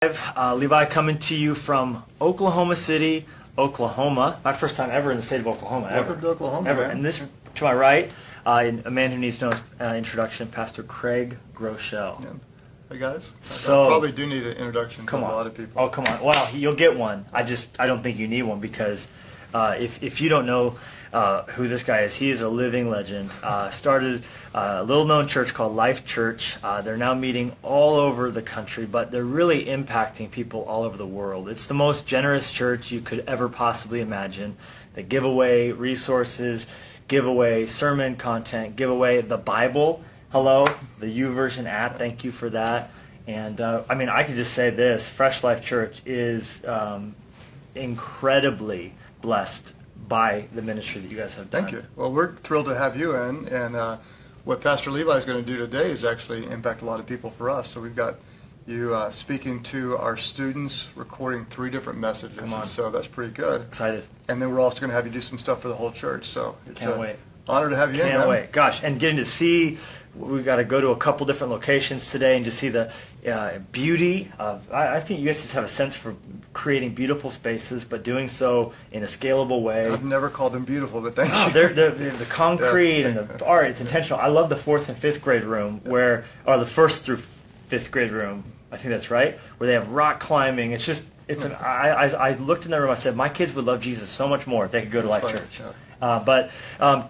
Levi coming to you from Oklahoma City, Oklahoma. My first time ever in the state of Oklahoma. Welcome to Oklahoma. Ever. Man. And this, to my right, a man who needs no introduction, Pastor Craig Groeschel. Yeah. Hey guys. So, I probably do need an introduction to a lot of people. Oh, come on. Well, you'll get one. I don't think you need one because if you don't know who this guy is, he is a living legend. Started a little-known church called Life Church. They're now meeting all over the country, but they're really impacting people all over the world. It's the most generous church you could ever possibly imagine. They give away resources, give away sermon content, give away the Bible. Hello, the YouVersion app. Thank you for that. And I mean, I could just say this: Fresh Life Church is incredibly blessed by the ministry that you guys have done. Thank you. Well, we're thrilled to have you in, and what Pastor Levi is going to do today is actually impact a lot of people for us. So we've got you speaking to our students, recording 3 different messages, and so that's pretty good. Excited. And then we're also going to have you do some stuff for the whole church. So it's Can't wait. Honor to have you in. Can't wait. Gosh, and getting to see, we've got to go to a couple different locations today and just see the beauty of, I think you guys just have a sense for creating beautiful spaces, but doing so in a scalable way. I've never called them beautiful, but thank you. They're the concrete and the art, it's intentional. I love the 4th and 5th grade room, or the 1st through 5th grade room, I think that's right, where they have rock climbing. It's just, I looked in that room, I said, my kids would love Jesus so much more if they could go to Life Church. Yeah. But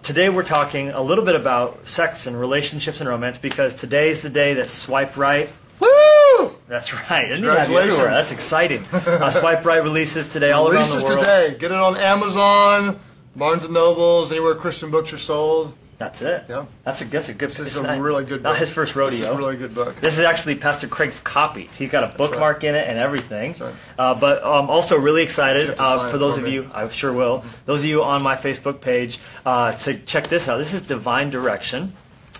today we're talking a little bit about sex and relationships and romance, because today's the day that Swipe Right. Woo! That's right. I didn't even have you Congratulations. everywhere. That's exciting. Swipe Right releases today all around the world. Releases today. Get it on Amazon, Barnes & Nobles, anywhere Christian books are sold. That's it. Yeah. That's a good. This is a really good book. Not his first rodeo. This is a really good book. This is actually Pastor Craig's copy. He's got a bookmark in it and everything. That's right. But also really excited for those for of me. you, I sure will, those of you on my Facebook page to check this out. This is Divine Direction.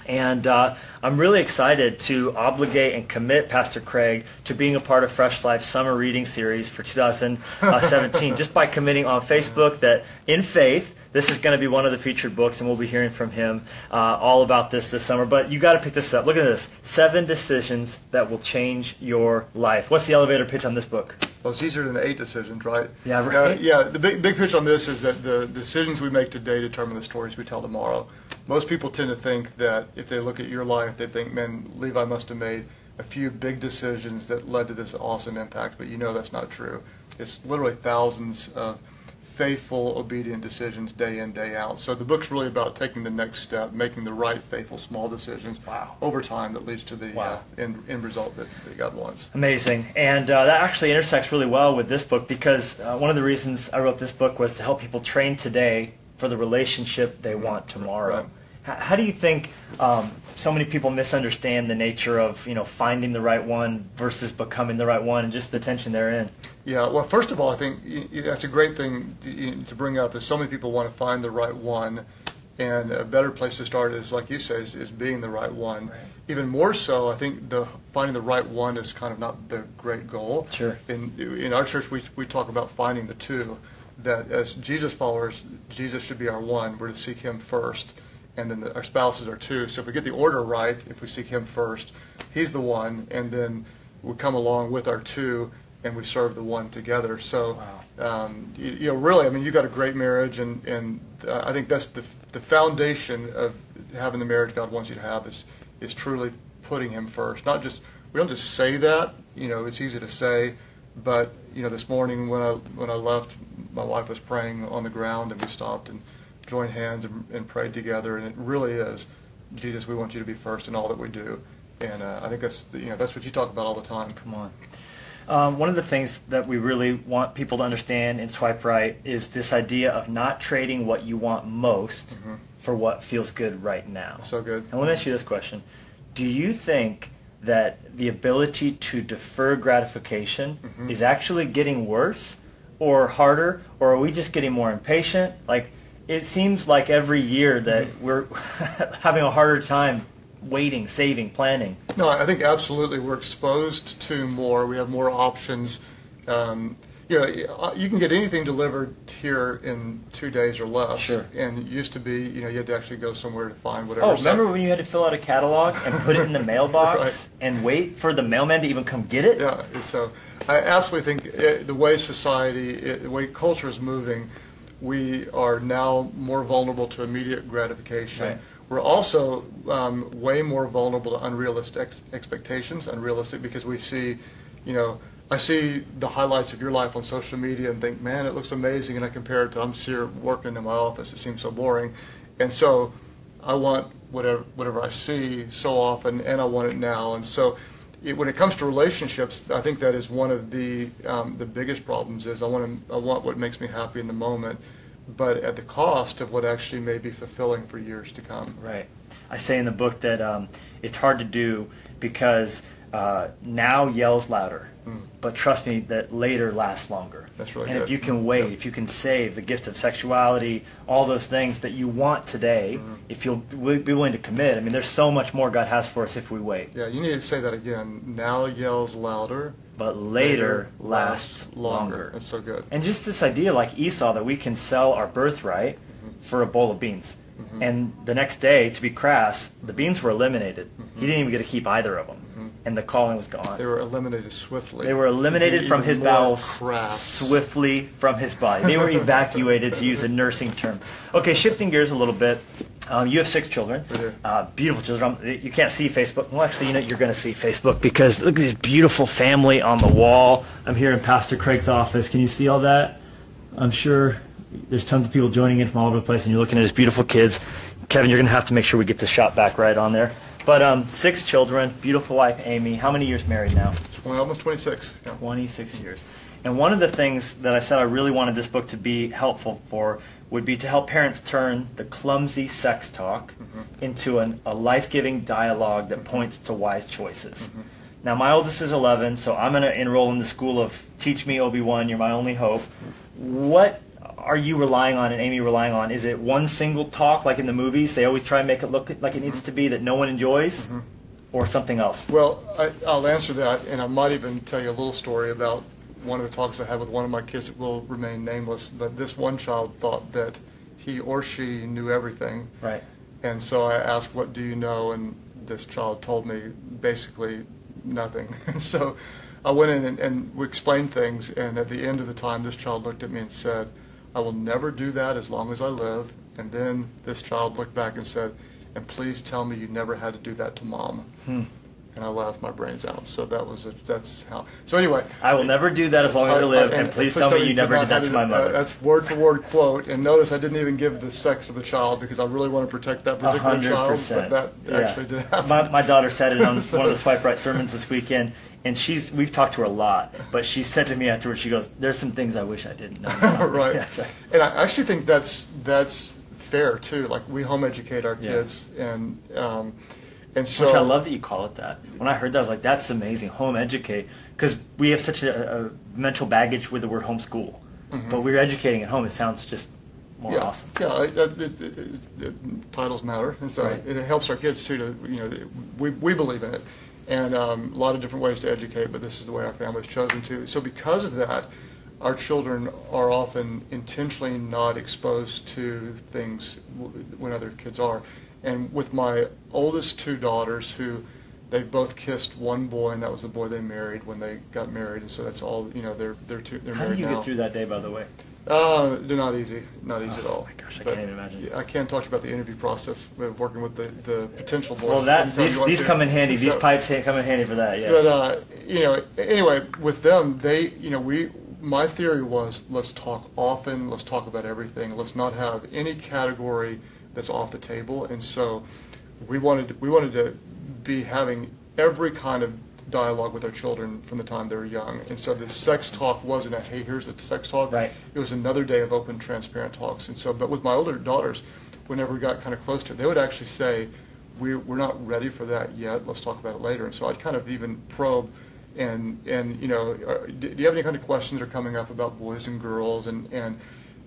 And I'm really excited to obligate and commit Pastor Craig to being a part of Fresh Life's summer reading series for 2017 just by committing on Facebook that in faith, this is going to be one of the featured books, and we'll be hearing from him all about this summer. But you got to pick this up. Look at this: 7 decisions that will change your life. What's the elevator pitch on this book? Well, it's easier than 8 decisions, right? Yeah, right. Yeah, the big pitch on this is that the decisions we make today determine the stories we tell tomorrow. Most people tend to think that if they look at your life, they think, man, Levi must have made a few big decisions that led to this awesome impact, but you know that's not true. It's literally thousands of faithful, obedient decisions day in, day out. So the book's really about taking the next step, making the right, faithful, small decisions over time that leads to the end result that God wants. Amazing. And that actually intersects really well with this book, because one of the reasons I wrote this book was to help people train today for the relationship they want tomorrow. Right. How do you think so many people misunderstand the nature of finding the right one versus becoming the right one, and just the tension therein? Yeah, well, first of all, I think that's a great thing to bring up, is so many people want to find the right one, and a better place to start is, like you say, is being the right one. Right. Even more so, I think finding the right one is kind of not the great goal. Sure. In our church, we talk about finding the 2, that as Jesus followers, Jesus should be our 1. We're to seek Him first, and then our spouses are 2. So if we get the order right, if we seek Him first, He's the 1, and then we come along with our 2, and we serve the 1 together. So, really, I mean, you got a great marriage, and I think that's the foundation of having the marriage God wants you to have is truly putting Him first. Not just, we don't just say that. It's easy to say, but this morning when I left, my wife was praying on the ground, and we stopped and joined hands and prayed together, and it really is, Jesus, we want you to be first in all that we do. And I think that's what you talk about all the time. Come on. One of the things that we really want people to understand in Swipe Right is this idea of not trading what you want most for what feels good right now. So good. And let me ask you this question. Do you think that the ability to defer gratification is actually getting worse or harder, or are we just getting more impatient? Like, it seems like every year that we're having a harder time waiting, saving, planning. No, I think absolutely we're exposed to more. We have more options. You can get anything delivered here in 2 days or less. Sure. And it used to be, you had to actually go somewhere to find whatever. Oh, remember when you had to fill out a catalog and put it in the mailbox Right. and wait for the mailman to even come get it? Yeah. So I absolutely think the way society, the way culture is moving, we are now more vulnerable to immediate gratification. Right. We're also way more vulnerable to unrealistic expectations, unrealistic, because we see, I see the highlights of your life on social media and think, man, it looks amazing, and I compare it to, I'm here working in my office, it seems so boring. And so I want whatever I see so often, and I want it now. And so when it comes to relationships, I think that is one of the biggest problems is I want what makes me happy in the moment, but at the cost of what actually may be fulfilling for years to come. Right. I say in the book that it's hard to do because now yells louder, but trust me that later lasts longer. That's really and good. if you can wait, if you can save the gift of sexuality, all those things that you want today, if you'll be willing to commit, I mean, there's so much more God has for us if we wait. Yeah, you need to say that again. Now yells louder, but later lasts longer. That's so good. And just this idea, like Esau, that we can sell our birthright for a bowl of beans. And the next day, to be crass, the beans were eliminated. He didn't even get to keep either of them. And the calling was gone. They were eliminated swiftly. They were eliminated from his bowels, crass. swiftly from his body. They were evacuated, to use a nursing term. Okay, shifting gears a little bit. You have 6 children, beautiful children. You can't see Facebook. Well, actually, you're going to see Facebook because look at this beautiful family on the wall. I'm here in Pastor Craig's office. Can you see all that? I'm sure there's tons of people joining in from all over the place, and you're looking at his beautiful kids. Kevin, you're going to have to make sure we get the shot back right on there. But 6 children, beautiful wife, Amy. How many years married now? Almost 26. Yeah. 26 years. And one of the things that I said I really wanted this book to be helpful for would be to help parents turn the clumsy sex talk into a life-giving dialogue that points to wise choices. Now, my oldest is 11, so I'm going to enroll in the school of Teach Me, Obi-Wan, You're My Only Hope. What are you relying on and Amy relying on? Is it one single talk like in the movies? They always try and make it look like it needs to be that no one enjoys? Or something else? Well, I'll answer that, and I might even tell you a little story about one of the talks I had with one of my kids that will remain nameless. But this one child thought that he or she knew everything. Right. And so I asked, what do you know? And this child told me basically nothing. So I went in and we explained things, and at the end of the time, this child looked at me and said, I will never do that as long as I live. And then this child looked back and said, and please tell me you never had to do that to Mom. And I laughed my brains out. So that's how. So anyway, I will never do that as long as I live, and please tell me you never did that to my mother. That's word for word quote. And notice I didn't even give the sex of the child because I really want to protect that particular child. But that actually did happen. My daughter said it on one of the Swipe Right sermons this weekend, and we've talked to her a lot. But she said to me afterwards, she goes, "There's some things I wish I didn't know." Right. And I actually think that's fair too. Like we home educate our kids, and so. Which I love that you call it that. When I heard that, I was like, "That's amazing, home educate," because we have such a mental baggage with the word homeschool. But we're educating at home. It sounds just more awesome. Yeah, titles matter, and so it helps our kids too. We believe in it, and a lot of different ways to educate. But this is the way our family's chosen to. So because of that, our children are often intentionally not exposed to things when other kids are. And with my oldest 2 daughters, who they both kissed one boy, and that was the boy they married when they got married, and so that's all. They're married now. How did you get through that day, by the way? They're not easy at all. Oh my gosh, I can't even imagine. I can't talk about the interview process of working with the potential boys. Well, these come in handy. These pipes come in handy for that. Yeah. But anyway, with them, my theory was, let's talk often, let's talk about everything, let's not have any category that's off the table. And so we wanted to be having every kind of dialogue with our children from the time they were young. And so the sex talk wasn't a, hey, here's the sex talk. Right. It was another day of open, transparent talks. And so, but with my older daughters, whenever we got kind of close to it, they would actually say, we're not ready for that yet, let's talk about it later. And so I'd kind of even probe and do you have any kind of questions that are coming up about boys and girls? And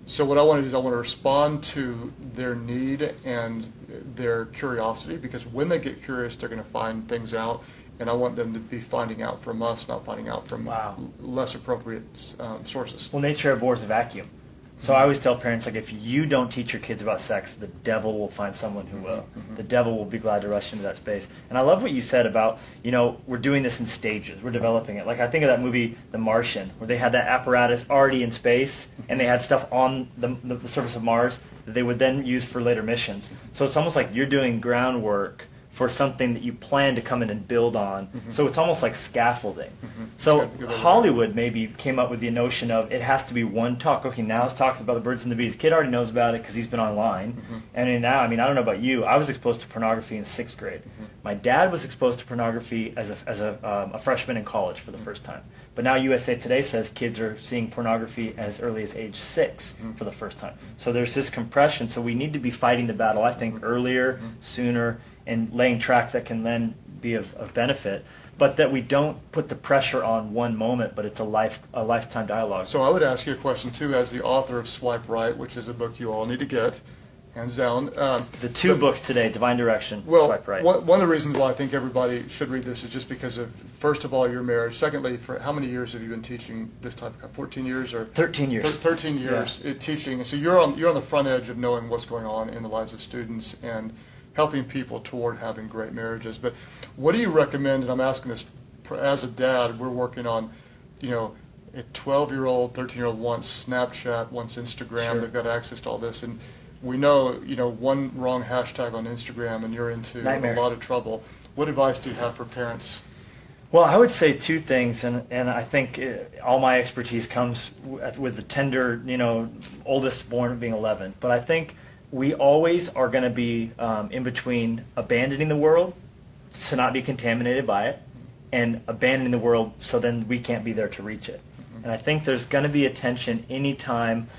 so what I want to do is I want to respond to their need and their curiosity, because when they get curious, they're going to find things out, and I want them to be finding out from us, not finding out from less appropriate sources. Well, nature abhors a vacuum. So I always tell parents, like, if you don't teach your kids about sex, the devil will find someone who will. The devil will be glad to rush into that space. And I love what you said about, we're doing this in stages. We're developing it. Like, I think of that movie, The Martian, where they had that apparatus already in space, and they had stuff on the surface of Mars that they would then use for later missions. So it's almost like you're doing groundwork for something that you plan to come in and build on. So it's almost like scaffolding. So Hollywood maybe came up with the notion of it has to be one talk. Okay, now it's talks about the birds and the bees. Kid already knows about it because he's been online. And now, I don't know about you, I was exposed to pornography in 6th grade. My dad was exposed to pornography as a freshman in college for the first time. But now USA Today says kids are seeing pornography as early as age 6 for the first time. So there's this compression. So we need to be fighting the battle, I think, earlier, sooner, and laying track that can then be of benefit, but that we don't put the pressure on one moment, but it's a lifetime dialogue. So I would ask you a question too, as the author of Swipe Right, which is a book you all need to get, hands down. The two books today, Divine Direction, well, Swipe Right. One of the reasons why I think everybody should read this is just because of, first of all, your marriage. Secondly, for how many years have you been teaching this type of 14 years or 13 years? 13 years teaching. So you're on the front edge of knowing what's going on in the lives of students and helping people toward having great marriages. But what do you recommend, and I'm asking this as a dad, we're working on, a 12-year-old, 13-year-old wants Snapchat, wants Instagram, Sure. They've got access to all this, and we know, one wrong hashtag on Instagram and you're into Nightmare. a lot of trouble. What advice do you have for parents? Well, I would say two things, and I think all my expertise comes with the tender, oldest born being 11. But I think we always are going to be in between abandoning the world to not be contaminated by it and abandoning the world so then we can't be there to reach it. And I think there's going to be a tension anytime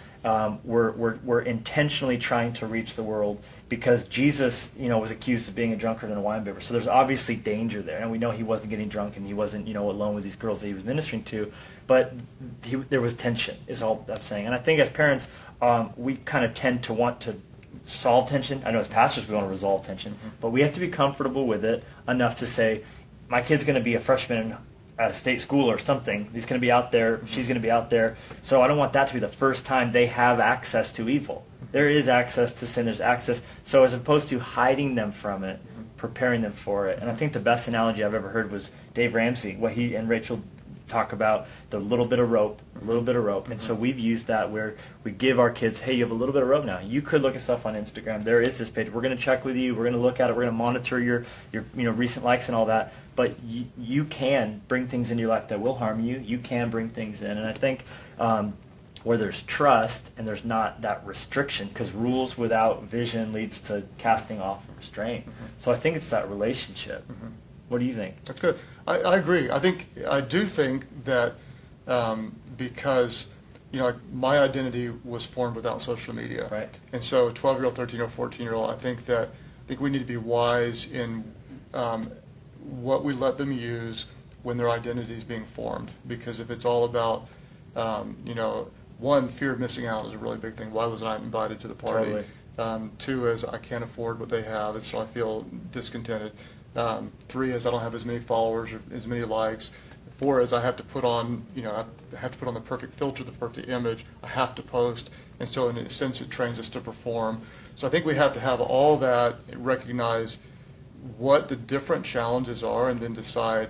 we're intentionally trying to reach the world, because Jesus, was accused of being a drunkard and a winebibber. So there's obviously danger there. And we know he wasn't getting drunk and he wasn't, alone with these girls that he was ministering to. But there was tension, is all I'm saying. And I think as parents, we kind of tend to want to solve tension. I know as pastors we want to resolve tension, but we have to be comfortable with it enough to say, my kid's going to be a freshman at a state school or something. He's going to be out there. She's going to be out there. So I don't want that to be the first time they have access to evil. There is access to sin. There's access. So as opposed to hiding them from it, preparing them for it. And I think the best analogy I've ever heard was Dave Ramsey, what he and Rachel talk about, the little bit of rope, and so we've used that where we give our kids, hey, you have a little bit of rope now. You could look at stuff on Instagram. There is this page. We're going to check with you. We're going to look at it. We're going to monitor your recent likes and all that. But you can bring things into your life that will harm you. You can bring things in, and I think where there's trust and there's not that restriction, because rules without vision leads to casting off restraint. So I think it's that relationship. What do you think? That's good. I agree. I do think that because my identity was formed without social media, Right. And so 12-year-old, 13-year-old, 14-year-old, I think we need to be wise in what we let them use when their identity is being formed. Because if it's all about one, fear of missing out is a really big thing. Why was I invited to the party? Totally. 2 is I can't afford what they have, and so I feel discontented. 3 is I don't have as many followers or as many likes. 4 is I have to put on, I have to put on the perfect filter, the perfect image. I have to post, and so in a sense it trains us to perform. So I think we have to have all that, recognize what the different challenges are, and then decide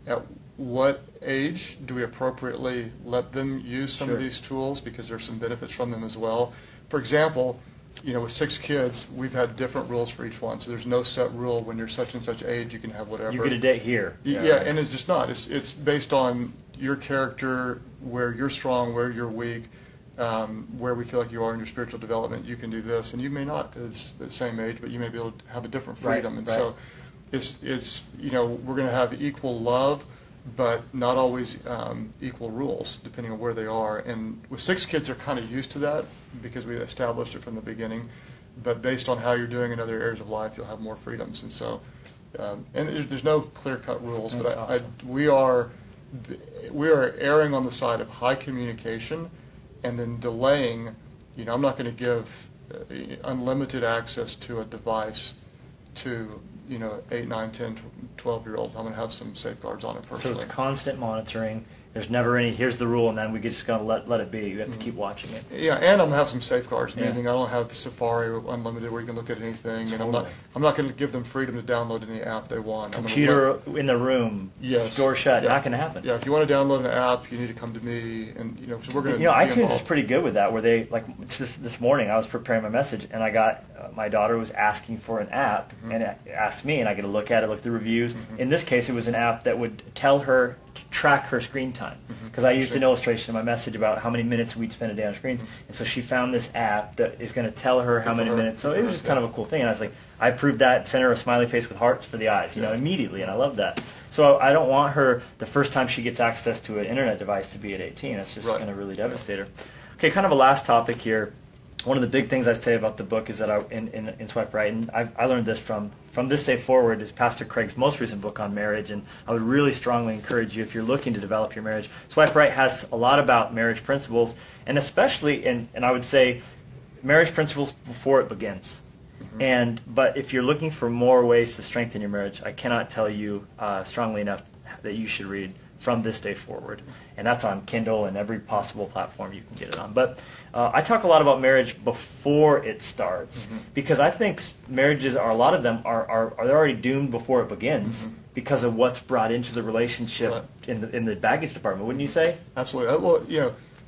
at what age do we appropriately let them use some of these tools, because there's some benefits from them as well. For example, with 6 kids, we've had different rules for each one. So there's no set rule. When you're such and such age, you can have whatever. You get a date here. Yeah, and it's just not. It's based on your character, where you're strong, where you're weak, where we feel like you are in your spiritual development. You can do this, and you may not at the same age, but you may be able to have a different freedom. Right, and right. so it's we're going to have equal love, but not always equal rules, depending on where they are. And with 6 kids, they're kind of used to that because we established it from the beginning. But based on how you're doing in other areas of life, you'll have more freedoms. And so, and there's no clear-cut rules. That's but awesome. we are erring on the side of high communication, and then delaying. I'm not going to give unlimited access to a device to 8, 9, 10, 12-year-old. I'm going to have some safeguards on it So personally. it's constant monitoring. There's never any, here's the rule, and then we just gotta let it be. You have to keep watching it. Yeah, and I'm gonna have some safeguards. Meaning I don't have Safari Unlimited where you can look at anything, and I'm not going to give them freedom to download any app they want. Computer in the room, door shut, not going to happen. Yeah, if you want to download an app, you need to come to me, and so we're going to. iTunes is pretty good with that. Where they this morning, I was preparing my message, and I got my daughter was asking for an app, and it asked me, and I get to look at it, look at the reviews. In this case, it was an app that would tell her to track her screen time, because I used an illustration in my message about how many minutes we'd spend a day on screens, and so she found this app that is going to tell her how many minutes. So it was just kind of a cool thing, and I was like, I approved that, sent her a smiley face with hearts for the eyes, immediately, and I love that. So I don't want her the first time she gets access to an internet device to be at 18. That's just going to really devastate her. Okay, kind of a last topic here. One of the big things I say about the book is that in Swipe Right, and I learned this from this day forward, is Pastor Craig's most recent book on marriage, and I would really strongly encourage you, if you're looking to develop your marriage, Swipe Right has a lot about marriage principles, and especially, and I would say, marriage principles before it begins. But if you're looking for more ways to strengthen your marriage, I cannot tell you strongly enough that you should read From This Day Forward. And that's on Kindle and every possible platform you can get it on. But I talk a lot about marriage before it starts, because I think marriages a lot of them are already doomed before it begins because of what's brought into the relationship in the baggage department, wouldn't you say? Absolutely. Well,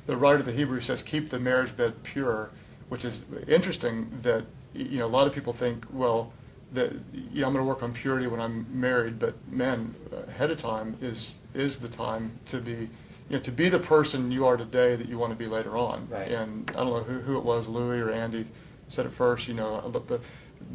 the writer of the Hebrews says, keep the marriage bed pure, which is interesting that, a lot of people think, well, that I'm going to work on purity when I'm married, but man, ahead of time is the time to be, to be the person you are today that you want to be later on. Right. And I don't know who it was, Louis or Andy said it first.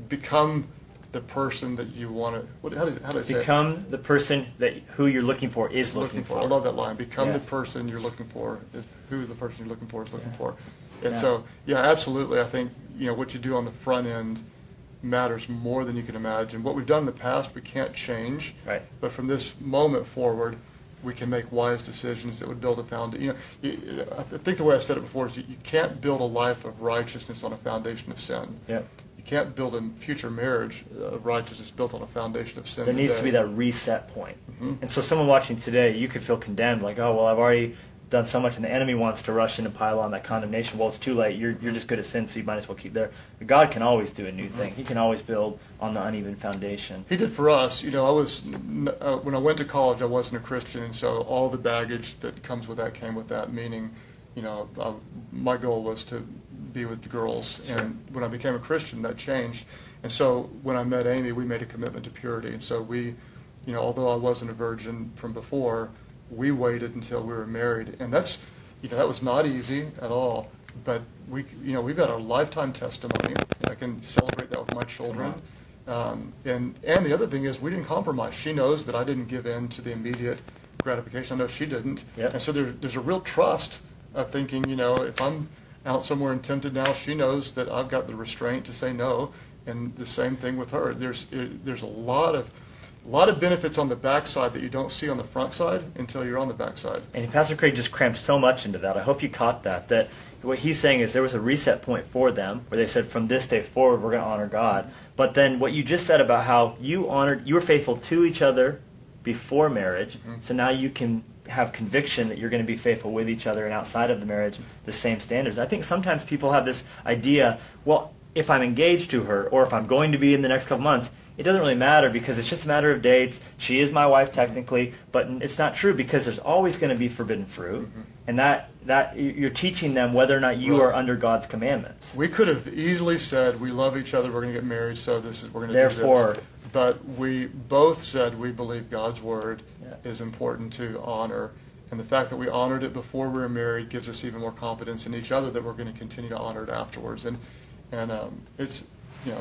Become the person that you want to. How do I say it? Become the person that who you're looking for is looking for. I love that line. Become the person you're looking for is who the person you're looking for is looking for. And so, absolutely. I think what you do on the front end matters more than you can imagine. What we've done in the past, we can't change. Right. But from this moment forward, we can make wise decisions that would build a foundation. I think the way I said it before is you can't build a life of righteousness on a foundation of sin. Yeah. You can't build a future marriage of righteousness built on a foundation of sin. There needs to be that reset point. And so someone watching today, you could feel condemned, like, oh, well, I've already done so much, and the enemy wants to rush in and pile on that condemnation. Well, it's too late. You're just good at sin, so you might as well keep there. But God can always do a new thing. He can always build on the uneven foundation. He did for us. I was when I went to college, I wasn't a Christian, and so all the baggage that comes with that came with that. Meaning, my goal was to be with the girls, and when I became a Christian, that changed. And so when I met Amy, we made a commitment to purity, and so we, although I wasn't a virgin from before, we waited until we were married, and that's, that was not easy at all. But we've got a lifetime testimony. I can celebrate that with my children. And the other thing is, we didn't compromise. She knows that I didn't give in to the immediate gratification. I know she didn't. Yep. And so there's a real trust of thinking, if I'm out somewhere and tempted now, she knows that I've got the restraint to say no. And the same thing with her. There's a lot of benefits on the backside that you don't see on the front side until you're on the backside. And Pastor Craig just crammed so much into that. I hope you caught that what he's saying is there was a reset point for them where they said, from this day forward, we're going to honor God. But then what you just said about how you were faithful to each other before marriage, so now you can have conviction that you're going to be faithful with each other and outside of the marriage, the same standards. I think sometimes people have this idea, well, if I'm engaged to her or if I'm going to be in the next couple months, it doesn't really matter because it's just a matter of dates. She is my wife technically, but it's not true because there's always going to be forbidden fruit, and that you're teaching them whether or not you are under God's commandments. We could have easily said, we love each other, we're going to get married, so we're going to do this. But we both said we believe God's word is important to honor, and the fact that we honored it before we were married gives us even more confidence in each other that we're going to continue to honor it afterwards. And it's,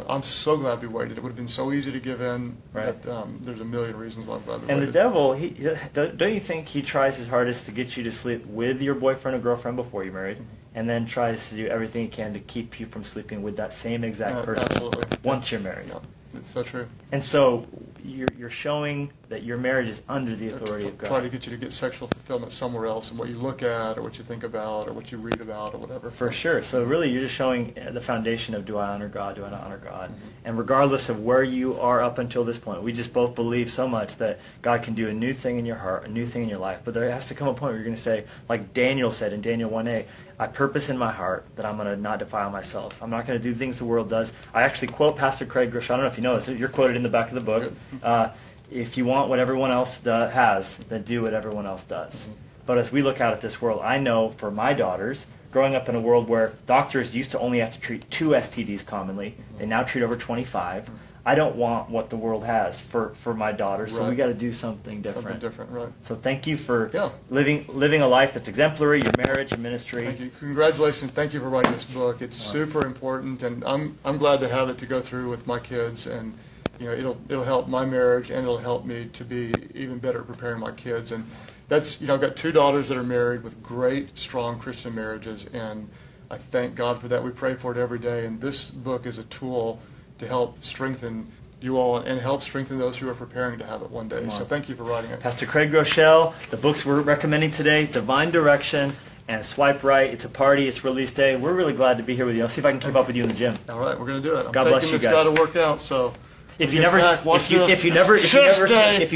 I'm so glad we waited. It would have been so easy to give in. Right. But there's a million reasons why I'm glad we and waited. And the devil, don't you think he tries his hardest to get you to sleep with your boyfriend or girlfriend before you're married, and then tries to do everything he can to keep you from sleeping with that same exact person absolutely. once you're married? Yeah. It's so true. And so you're showing that your marriage is under the authority of God. Try to get you to get sexual fulfillment somewhere else in what you look at or what you think about or what you read about or whatever. For sure. So really you're just showing the foundation of do I honor God, do I not honor God? And regardless of where you are up until this point, we just both believe so much that God can do a new thing in your heart, a new thing in your life. But there has to come a point where you're going to say, like Daniel said in Daniel 1a, I purpose in my heart that I'm going to not defile myself. I'm not going to do things the world does. I actually quote Pastor Craig Groeschel. I don't know if you know this. You're quoted in the back of the book. If you want what everyone else has, then do what everyone else does. But as we look out at this world, I know for my daughters, growing up in a world where doctors used to only have to treat 2 STDs commonly, they now treat over 25. I don't want what the world has for my daughters, so we got to do something different. Something different, right. So thank you for living a life that's exemplary, your marriage, your ministry. Thank you. Congratulations. Thank you for writing this book. It's super important, and I'm glad to have it to go through with my kids, and it'll help my marriage, and it'll help me to be even better at preparing my kids. And that's I've got 2 daughters that are married with great, strong Christian marriages, and I thank God for that. We pray for it every day, and this book is a tool to help strengthen you all and help strengthen those who are preparing to have it one day. So thank you for writing it. Pastor Craig Groeschel, the books we're recommending today, Divine Direction and Swipe Right. It's a party. It's release day. We're really glad to be here with you. I'll see if I can keep up with you in the gym. All right, we're going to do it. God bless you guys. I'm taking this guy to work out, so if you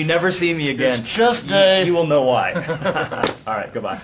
never see me again, it's just day. You will know why. All right, goodbye.